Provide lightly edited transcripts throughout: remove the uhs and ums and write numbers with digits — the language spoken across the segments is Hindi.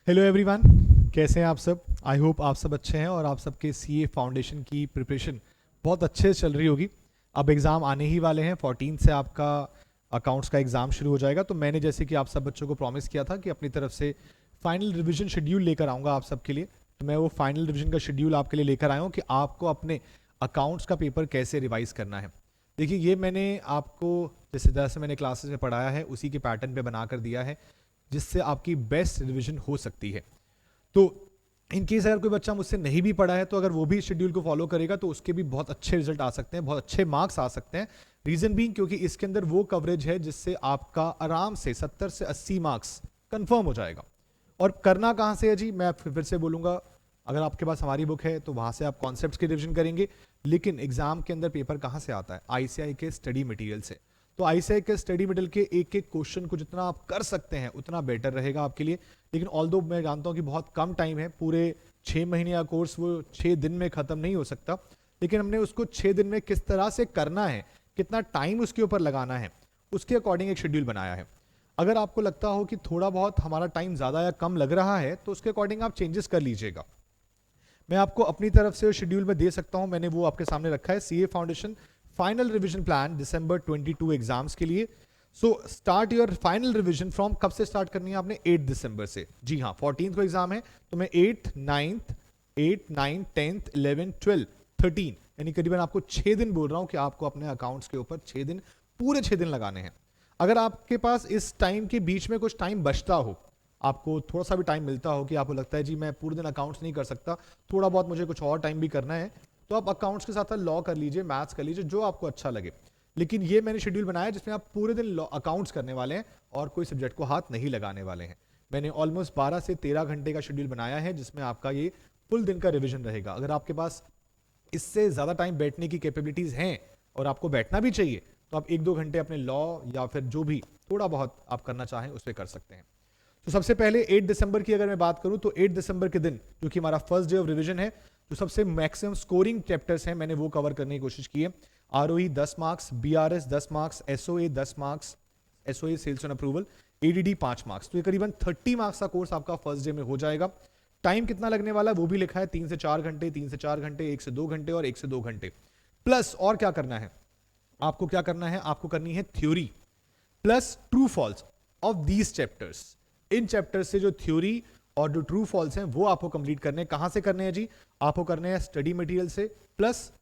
हेलो एवरीवन, कैसे हैं आप सब। आई होप आप सब अच्छे हैं और आप सबके सीए फाउंडेशन की प्रिपरेशन बहुत अच्छे से चल रही होगी। अब एग्ज़ाम आने ही वाले हैं, 14 से आपका अकाउंट्स का एग्ज़ाम शुरू हो जाएगा। तो मैंने जैसे कि आप सब बच्चों को प्रॉमिस किया था कि अपनी तरफ से फाइनल रिवीजन शेड्यूल लेकर आऊँगा आप सबके लिए। तो मैं वो फाइनल रिवीजन का शेड्यूल आपके लिए लेकर आया हूँ कि आपको अपने अकाउंट्स का पेपर कैसे रिवाइज करना है। देखिए, ये मैंने आपको जिस तरह से मैंने क्लासेस में पढ़ाया है उसी के पैटर्न पे बना कर दिया है, जिससे आपकी बेस्ट रिवीजन हो सकती है। तो इन केस अगर कोई बच्चा मुझसे नहीं भी पढ़ा है तो अगर वो भी शेड्यूल को फॉलो करेगा तो उसके भी बहुत अच्छे रिजल्ट आ सकते हैं, बहुत अच्छे मार्क्स आ सकते हैं। रीजन भी क्योंकि इसके अंदर वो कवरेज है जिससे आपका आराम से 70 से 80 मार्क्स कंफर्म हो जाएगा। और करना कहाँ से है जी, मैं फिर से बोलूँगा, अगर आपके पास हमारी बुक है तो वहाँ से आप कॉन्सेप्ट्स की रिविजन करेंगे। लेकिन एग्जाम के अंदर पेपर कहाँ से आता है? आईसीआई के स्टडी मटेरियल से। तो आईसीआई के स्टडी मटेरियल के एक एक क्वेश्चन को जितना आप कर सकते हैं उतना बेटर रहेगा आपके लिए। लेकिन ऑल्दो मैं जानता हूँ कि बहुत कम टाइम है, पूरे 6 महीने का कोर्स वो 6 दिन में ख़त्म नहीं हो सकता। लेकिन हमने उसको 6 दिन में किस तरह से करना है, कितना टाइम उसके ऊपर लगाना है, उसके अकॉर्डिंग एक शेड्यूल बनाया है। अगर आपको लगता हो कि थोड़ा बहुत हमारा टाइम ज़्यादा या कम लग रहा है तो उसके अकॉर्डिंग आप चेंजेस कर लीजिएगा। मैं आपको अपनी तरफ से शेड्यूल में दे सकता हूं, मैंने वो आपके सामने रखा है। CA foundation final revision plan December 22 exams के लिए। So start your final revision from, कब से स्टार्ट करनी है आपने? 8 दिसंबर से। जी हाँ, 14 को एग्जाम है तो मैं 8, 9th, 10th, 11, 12, 13 यानी करीबन आपको 6 दिन बोल रहा हूं कि आपको अपने अकाउंट्स के ऊपर 6 दिन, पूरे 6 दिन लगाने हैं। अगर आपके पास इस टाइम के बीच में कुछ टाइम बचता हो, आपको थोड़ा सा भी टाइम मिलता हो कि आपको लगता है जी मैं पूरे दिन अकाउंट्स नहीं कर सकता, थोड़ा बहुत मुझे कुछ और टाइम भी करना है, तो आप अकाउंट्स के साथ साथ लॉ कर लीजिए, मैथ्स कर लीजिए, जो आपको अच्छा लगे। लेकिन ये मैंने शेड्यूल बनाया जिसमें आप पूरे दिन लॉ अकाउंट्स करने वाले हैं और कोई सब्जेक्ट को हाथ नहीं लगाने वाले हैं। मैंने ऑलमोस्ट 12 से 13 घंटे का शेड्यूल बनाया है जिसमें आपका ये फुल दिन का रिविजन रहेगा। अगर आपके पास इससे ज़्यादा टाइम बैठने की कैपेबिलिटीज़ हैं और आपको बैठना भी चाहिए तो आप 1-2 घंटे अपने लॉ या फिर जो भी थोड़ा बहुत आप करना चाहें उस पर कर सकते हैं। तो सबसे पहले 8 दिसंबर की अगर मैं बात करूं तो 8 दिसंबर के दिन, जो कि हमारा फर्स्ट डे ऑफ रिवीजन है, जो सबसे मैक्सिमम स्कोरिंग चैप्टर्स हैं मैंने वो कवर करने की कोशिश की है। ROE 10 marks, BRS 10 marks, SOA 10 marks, SOA sales and approval, ADD 5 marks. तो ये करीबन 30 मार्क्स का कोर्स आपका फर्स्ट डे में हो जाएगा। टाइम कितना लगने वाला है वो भी लिखा है, 3 से 4 घंटे, 3 से 4 घंटे, 1 से 2 घंटे और 1 से 2 घंटे। प्लस और क्या करना है आपको? क्या करना है आपको? करनी है theory plus true false of these chapters. इन चैप्टर से जो थ्योरी और जो ट्रू फॉल्स हैं वो आपको कंप्लीट करने हैं। कहां से करने हैं जी? आपको करने हैं स्टडी मटेरियल से, प्लस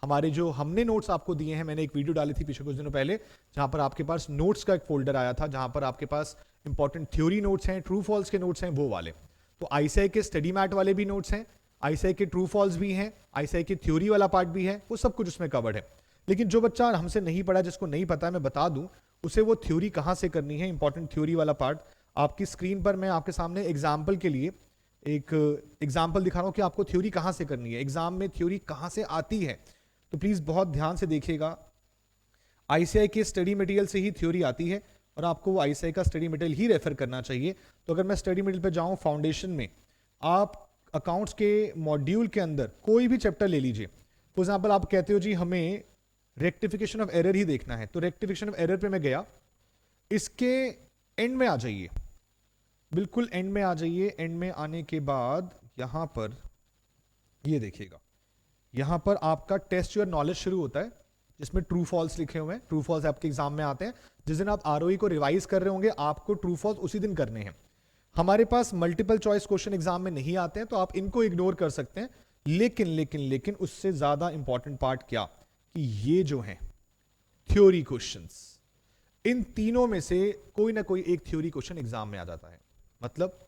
हमारे जो हमने नोट्स आपको दिए हैं, मैंने एक वीडियो डाली थी पिछले कुछ दिनों पहले जहां पर आपके पास नोट्स का एक फोल्डर आया था जहां पर आपके पास इंपॉर्टेंट थ्योरी नोट्स हैं, ट्रू फॉल्स के नोट्स हैं, वो वाले। तो आईसीआई के स्टडी मैट वाले भी नोट्स हैं, आईसीआई के ट्रू फॉल्स भी हैं, आईसीआई के थ्योरी वाला पार्ट भी है, वो सब कुछ उसमें कवर्ड है। लेकिन जो बच्चा हमसे नहीं पढ़ा, जिसको नहीं पता है, मैं बता दूं उसे वो थ्योरी कहां से करनी है। इंपॉर्टेंट थ्योरी वाला पार्ट आपकी स्क्रीन पर मैं आपके सामने एग्जाम्पल के लिए एक एग्जाम्पल दिखा रहा हूं कि आपको थ्योरी कहां से करनी है, एग्जाम में थ्योरी कहां से आती है। तो प्लीज बहुत ध्यान से देखिएगा। आईसीआई के स्टडी मटेरियल से ही थ्योरी आती है और आपको वो आईसीआई का स्टडी मटेरियल ही रेफर करना चाहिए। तो अगर मैं स्टडी मटेरियल पे जाऊं फाउंडेशन में, आप अकाउंट्स के मॉड्यूल के अंदर कोई भी चैप्टर ले लीजिए। फॉर एग्जाम्पल आप कहते हो जी हमें रेक्टिफिकेशन ऑफ एरर ही देखना है, तो रेक्टिफिकेशन ऑफ एरर पे मैं गया, इसके एंड में आ जाइए, बिल्कुल एंड में आ जाइए। एंड में आने के बाद यहां पर ये देखिएगा, यहां पर आपका टेस्ट योर नॉलेज शुरू होता है जिसमें ट्रू फॉल्स लिखे हुए हैं। ट्रू फॉल्स आपके एग्जाम में आते हैं। जिस दिन आप आरओई को रिवाइज कर रहे होंगे आपको ट्रू फॉल्स उसी दिन करने हैं। हमारे पास मल्टीपल चॉइस क्वेश्चन एग्जाम में नहीं आते हैं तो आप इनको इग्नोर कर सकते हैं। लेकिन लेकिन लेकिन उससे ज्यादा इंपॉर्टेंट पार्ट क्या कि ये जो है थ्योरी क्वेश्चंस, इन तीनों में से कोई ना कोई एक थ्योरी क्वेश्चन एग्जाम में आ जाता है। मतलब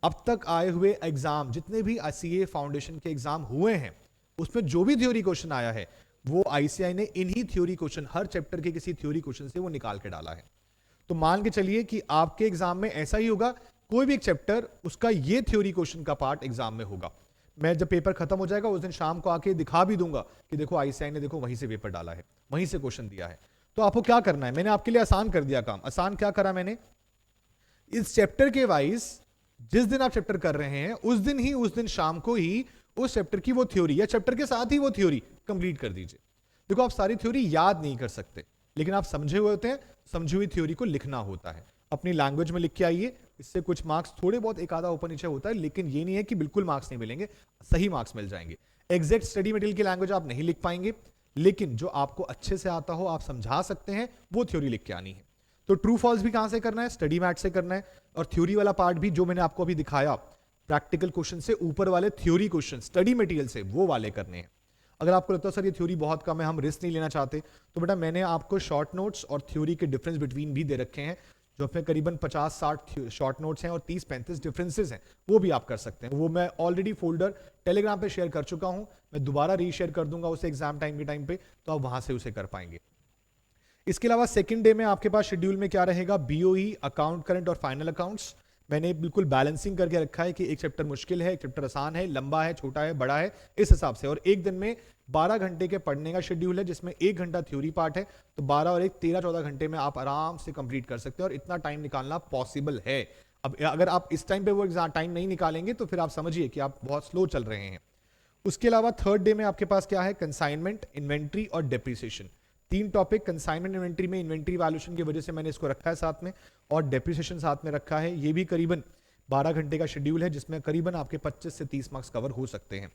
अब तक आए हुए एग्जाम, जितने भी सीए फाउंडेशन के एग्जाम हुए हैं, उसमें जो भी थ्योरी क्वेश्चन आया है वो आईसीआई ने इन्हीं थ्योरी क्वेश्चन, हर चैप्टर के किसी थ्योरी क्वेश्चन से वो निकाल के डाला है। तो मान के चलिए कि आपके एग्जाम में ऐसा ही होगा, कोई भी एक चैप्टर उसका ये थ्योरी क्वेश्चन का पार्ट एग्जाम में होगा। मैं जब पेपर खत्म हो जाएगा उस दिन शाम को आके दिखा भी दूंगा कि देखो आईसीआई ने देखो वहीं से पेपर डाला है, वहीं से क्वेश्चन दिया है। तो आपको क्या करना है, मैंने आपके लिए आसान कर दिया काम। आसान क्या करा मैंने, इस चैप्टर के वाइज जिस दिन आप चैप्टर कर रहे हैं उस दिन शाम को ही उस चैप्टर की वो थ्योरी या चैप्टर के साथ ही वो थ्योरी कंप्लीट कर दीजिए। देखो आप सारी थ्योरी याद नहीं कर सकते, लेकिन आप समझे हुए होते हैं, समझी हुई थ्योरी को लिखना होता है। अपनी लैंग्वेज में लिख के आइए, इससे कुछ मार्क्स थोड़े बहुत एक आधा ऊपर नीचे होता है, लेकिन ये नहीं है कि बिल्कुल मार्क्स नहीं मिलेंगे, सही मार्क्स मिल जाएंगे। एग्जैक्ट स्टडी मटेरियल की लैंग्वेज आप नहीं लिख पाएंगे, लेकिन जो आपको अच्छे से आता हो, आप समझा सकते हैं, वो थ्योरी लिख के आनी है। तो ट्रू फॉल्स भी कहां से करना है, स्टडी मैट से करना है, और थ्योरी वाला पार्ट भी जो मैंने आपको अभी दिखाया प्रैक्टिकल क्वेश्चन से ऊपर वाले थ्योरी क्वेश्चन स्टडी मटेरियल से वो वाले करने हैं। अगर आपको लगता है सर ये थ्योरी बहुत कम है, हम रिस्क नहीं लेना चाहते, तो बेटा मैंने आपको शॉर्ट नोट्स और थ्योरी के डिफरेंस बिटवीन भी दे रखे हैं, जो अपने करीबन 50-60 शॉर्ट नोट्स हैं और 30-35 डिफरेंसेस हैं, वो भी आप कर सकते हैं। वो मैं ऑलरेडी फोल्डर टेलीग्राम पे शेयर कर चुका हूं, मैं दोबारा रीशेयर कर दूंगा उसे एग्जाम टाइम के टाइम पे, तो आप वहां से उसे कर पाएंगे। इसके अलावा सेकंड डे में आपके पास शेड्यूल में क्या रहेगा, बीओई, अकाउंट करंट और फाइनल अकाउंट्स। मैंने बिल्कुल बैलेंसिंग करके रखा है कि एक चैप्टर मुश्किल है, एक चैप्टर आसान है, लंबा है, छोटा है, बड़ा है, इस हिसाब से। और एक दिन में 12 घंटे के पढ़ने का शेड्यूल है, जिसमें 1 घंटा थ्योरी पार्ट है, तो 12 और 1 13-14 घंटे में आप आराम से कंप्लीट कर सकते हैं, और इतना टाइम निकालना पॉसिबल है। अब अगर आप इस टाइम पे वो एग्जाम टाइम नहीं निकालेंगे तो फिर आप समझिए कि आप बहुत स्लो चल रहे हैं। उसके अलावा थर्ड डे में आपके पास क्या है, कंसाइनमेंट, इन्वेंट्री और डेप्रिसिएशन। 3 टॉपिक, कंसाइनमेंट इन्वेंट्री में इन्वेंट्री वैल्यूएशन की वजह से मैंने इसको रखा है साथ में, और डेप्रिसिएशन साथ में रखा है। ये भी करीबन 12 घंटे का शेड्यूल है, जिसमें करीबन आपके 25 से 30 मार्क्स कवर हो सकते हैं।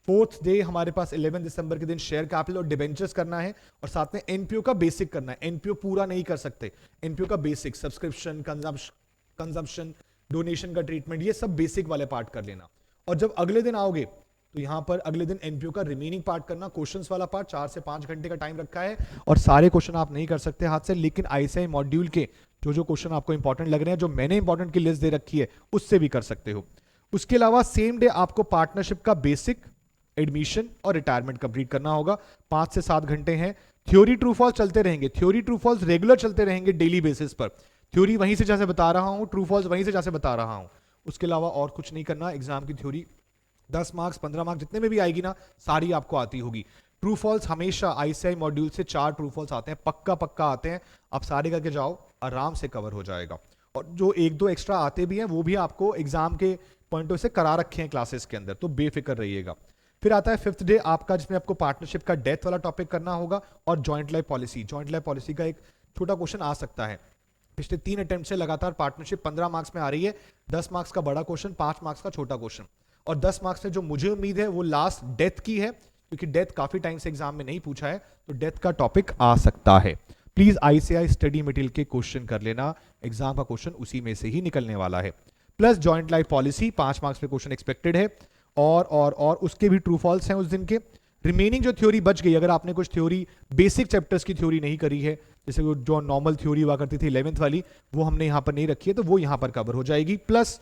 फोर्थ डे हमारे पास 11 दिसंबर के दिन शेयर कैपिटल और डिबेंचर्स करना है, और साथ में एनपीओ का बेसिक करना है। एनपीओ पूरा नहीं कर सकते, एनपीओ का बेसिक, सब्सक्रिप्शन, कंजम्पशन, डोनेशन का ट्रीटमेंट, ये सब बेसिक वाले पार्ट कर लेना। और जब अगले दिन आओगे तो यहां पर अगले दिन एनपीओ का रिमेनिंग पार्ट करना, क्वेश्चंस वाला पार्ट। 4 से 5 घंटे का टाइम रखा है, और सारे क्वेश्चन आप नहीं कर सकते हाथ से, लेकिन आईसीआई मॉड्यूल के जो क्वेश्चन आपको इंपॉर्टेंट लग रहे हैं, जो मैंने इंपॉर्टेंट की लिस्ट दे रखी है, उससे भी कर सकते हो। उसके अलावा सेम डे आपको पार्टनरशिप का बेसिक, एडमिशन और रिटायरमेंट कंप्लीट करना होगा। 5 से 7 घंटे हैं। थ्योरी ट्रू फॉल्स चलते रहेंगे, थ्योरी ट्रू फॉल्स रेगुलर चलते रहेंगे डेली बेसिस पर। थ्योरी वहीं से जैसे बता रहा हूं, ट्रू फॉल्स वहीं से जैसे बता रहा हूं। उसके अलावा और कुछ नहीं करना। एग्जाम की थ्योरी 10 मार्क्स 15 मार्क्स जितने में भी आएगी ना, सारी आपको आती होगी। ट्रू फॉल्स हमेशा आईसीआई मॉड्यूल से 4 ट्रू फॉल्स आते हैं, पक्का पक्का आते हैं। आप सारे करके जाओ, आराम से कवर हो जाएगा। और जो 1-2 एक्स्ट्रा आते भी हैं, वो भी आपको एग्जाम के पॉइंटों से करा रखे हैं क्लासेस के अंदर, तो बेफिक्र रहिएगा। फिर आता है 5th डे आपका, जिसमें आपको पार्टनरशिप का डेथ वाला टॉपिक करना होगा, और joint life policy. Joint life policy का एक छोटा क्वेश्चन आ सकता है। पिछले 3 अटेम्प्ट से लगातार पार्टनरशिप 15 मार्क्स में आ रही है। 10 मार्क्स का बड़ा क्वेश्चन, 5 मार्क्स का छोटा क्वेश्चन। और 10 मार्क्स में जो मुझे उम्मीद है वो लास्ट डेथ की है, क्योंकि डेथ काफी टाइम से एग्जाम में नहीं पूछा है, तो डेथ का टॉपिक आ सकता है। प्लीज आईसीआई स्टडी मटेरियल के क्वेश्चन कर लेना, एग्जाम का क्वेश्चन उसी में से ही निकलने वाला है। Plus joint life policy 5 marks पे क्वेश्चन एक्सपेक्टेड है, और उसके भी ट्रू फॉल्स हैं उस दिन के। रिमेनिंग जो थ्योरी बच गई, अगर आपने कुछ थ्योरी बेसिक चैप्टर्स की थ्योरी नहीं करी है, जैसे वो जो नॉर्मल थ्योरी हुआ करती थी 11th वाली, वो हमने यहां पर नहीं रखी है, तो वो यहां पर कवर हो जाएगी। प्लस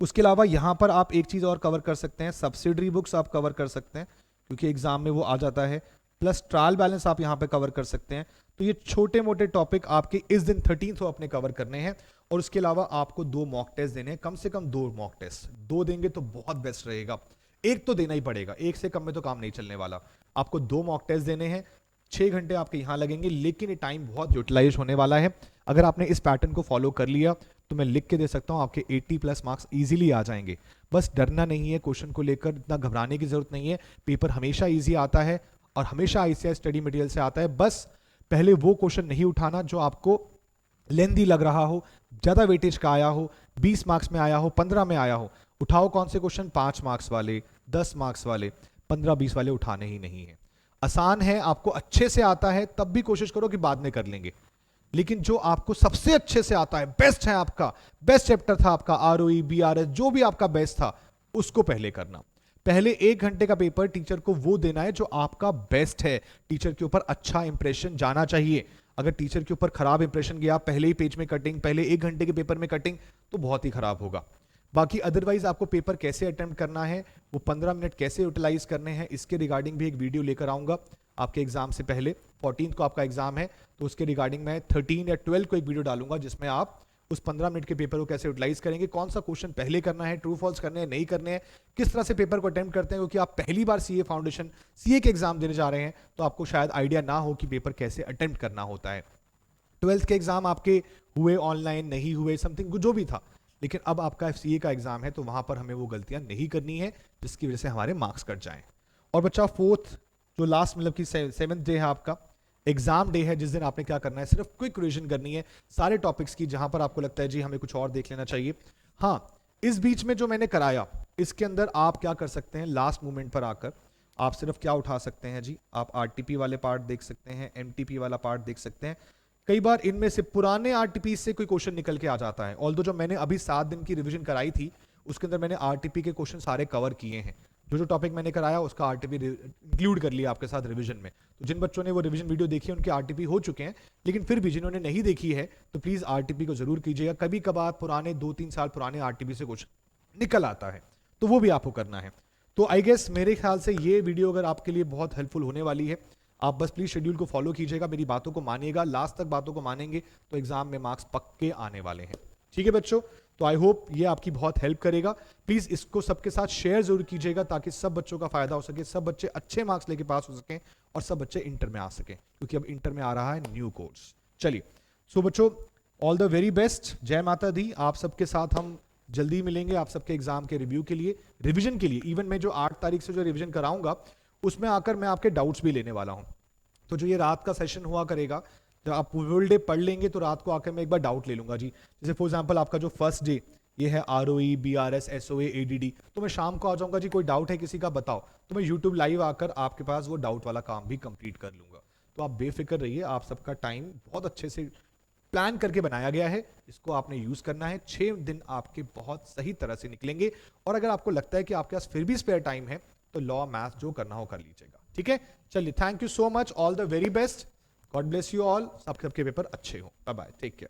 उसके अलावा यहां पर आप एक चीज और कवर कर सकते हैं, सब्सिडरी बुक्स आप कवर कर सकते हैं, क्योंकि एग्जाम में वो आ जाता है। प्लस ट्रायल बैलेंस आप यहां पे कवर कर सकते हैं। तो ये छोटे मोटे टॉपिक आपके इस दिन 13th को अपने कवर करने हैं। और उसके अलावा आपको 2 मॉक टेस्ट देने हैं, कम से कम 2 मॉक टेस्ट। 2 देंगे तो बहुत बेस्ट रहेगा, एक तो देना ही पड़ेगा, एक से कम में तो काम नहीं चलने वाला। आपको 2 मॉक टेस्ट देने हैं, 6 घंटे आपके यहां लगेंगे, लेकिन ये टाइम बहुत यूटिलाइज होने वाला है। अगर आपने इस पैटर्न को फॉलो कर लिया तो मैं लिख के दे सकता हूं आपके 80+ मार्क्स इजीली आ जाएंगे। बस डरना नहीं है क्वेश्चन को लेकर, इतना घबराने की जरूरत नहीं है। पेपर हमेशा इजी आता है, और हमेशा आईसीआई स्टडी मटेरियल से आता है। बस पहले वो क्वेश्चन नहीं उठाना जो आपको लेंदी लग रहा हो, ज्यादा वेटेज का आया हो, 20 मार्क्स में आया हो, 15 में आया हो। उठाओ कौन से क्वेश्चन, 5 मार्क्स वाले, 10 मार्क्स वाले, 15-20 वाले उठाने ही नहीं है। आसान है, आपको अच्छे से आता है, तब भी कोशिश करो कि बाद में कर लेंगे। लेकिन जो आपको सबसे अच्छे से आता है, बेस्ट है आपका, बेस्ट चैप्टर था आपका, आरओई, बीआरएस, जो भी आपका बेस्ट था, उसको पहले करना। पहले 1 घंटे का पेपर टीचर को वो देना है जो आपका बेस्ट है। टीचर के ऊपर अच्छा इंप्रेशन जाना चाहिए। अगर टीचर के ऊपर खराब इंप्रेशन गया, पहले ही पेज में कटिंग, पहले 1 घंटे के पेपर में कटिंग, तो बहुत ही खराब होगा। बाकी अदरवाइज आपको पेपर कैसे अटेम्प्ट करना है, वो 15 मिनट कैसे यूटिलाइज करने हैं, इसके रिगार्डिंग भी एक वीडियो लेकर आऊंगा आपके एग्जाम से पहले। 14th को आपका एग्जाम है, तो उसके रिगार्डिंग मैं 13 या 12 को एक वीडियो डालूंगा, जिसमें आप उस 15 मिनट के पेपर को कैसे यूटिलाइज करेंगे, कौन सा क्वेश्चन पहले करना है, ट्रू फॉल्स करने हैं नहीं करने हैं, किस तरह से पेपर को अटेम्प्ट करते हैं। क्योंकि आप पहली बार सीए फाउंडेशन, सीए के एग्जाम देने जा रहे हैं, तो आपको शायद आइडिया ना हो कि पेपर कैसे अटेम्प्ट करना होता है। 12th के एग्जाम आपके हुए ऑनलाइन, नहीं हुए, समथिंग जो भी था, लेकिन अब आपका सीए का एग्जाम है, तो वहां पर हमें वो गलतियां नहीं करनी है जिसकी वजह से हमारे मार्क्स कट जाएं। और बच्चा 4th जो लास्ट मतलब कि 7th डे है आपका, एग्जाम डे है जिस दिन आपने क्या करना है, सिर्फ क्विक रिवीजन करनी है सारे टॉपिक्स की, जहां पर आपको लगता है जी हमें कुछ और देख लेना चाहिए। हाँ, इस बीच में जो मैंने कराया, इसके अंदर आप क्या कर सकते हैं, लास्ट मोमेंट पर आकर आप सिर्फ क्या उठा सकते हैं जी, आप आरटीपी वाले पार्ट देख सकते हैं, एमटीपी वाला पार्ट देख सकते हैं। कई बार इनमें से पुराने आरटीपी से कोई क्वेश्चन निकल के आ जाता है, ऑल्दो जो मैंने अभी 7 दिन की रिवीजन कराई थी उसके अंदर मैंने आरटीपी के क्वेश्चन सारे कवर किए हैं, जो टॉपिक मैंने कराया उसका आरटीपी इंक्लूड कर लिया आपके साथ रिवीजन में। तो जिन बच्चों ने वो रिवीजन वीडियो देखी है उनके आरटीपी हो चुके हैं, लेकिन फिर भी जिन्होंने नहीं देखी है तो प्लीज आरटीपी को जरूर कीजिएगा। कभी कभार पुराने 2-3 साल पुराने आरटीपी से कुछ निकल आता है तो वो भी आपको करना है। तो आई गेस मेरे ख्याल से ये वीडियो अगर आपके लिए बहुत हेल्पफुल होने वाली है, आप बस प्लीज शेड्यूल को फॉलो कीजिएगा, मेरी बातों को मानिएगा, लास्ट तक बातों को मानेंगे तो एग्जाम में मार्क्स पक्के आने वाले हैं। ठीक है बच्चों, तो आई होप ये आपकी बहुत हेल्प करेगा। प्लीज इसको सबके साथ शेयर जरूर कीजिएगा ताकि सब बच्चों का फायदा हो सके, सब बच्चे अच्छे मार्क्स लेके पास हो सकें और सब बच्चे इंटर में आ सकें, क्योंकि अब इंटर में आ रहा है न्यू कोर्स। चलिए, सो बच्चों ऑल द वेरी बेस्ट, जय माता दी। आप सबके साथ हम जल्दी मिलेंगे आप सबके एग्जाम के रिव्यू के लिए, रिवीजन के लिए। इवन मैं जो 8 तारीख से जो रिवीजन कराऊंगा उसमें आकर मैं आपके डाउट्स भी लेने वाला हूं। तो जो ये रात का सेशन हुआ करेगा, जब आप फुल डे पढ़ लेंगे तो रात को आकर मैं एक बार डाउट ले लूंगा जी। जैसे फॉर एग्जांपल आपका जो फर्स्ट डे ये है आरओई, बीआरएस, एसओए, एडीडी, तो मैं शाम को आ जाऊंगा जी, कोई डाउट है किसी का बताओ, तो मैं यूट्यूब लाइव आकर आपके पास वो डाउट वाला काम भी कंप्लीट कर लूंगा। तो आप बेफिक्र रहिए, आप सबका टाइम बहुत अच्छे से प्लान करके बनाया गया है, इसको आपने यूज करना है। 6 दिन आपके बहुत सही तरह से निकलेंगे, और अगर आपको लगता है कि आपके पास फिर भी स्पेयर टाइम है तो लॉ मैथ जो करना हो कर लीजिएगा। ठीक है, चलिए, thank you so much, all the very best, God bless you all, सबके पेपर अच्छे हो, बाय बाय, टेक केयर।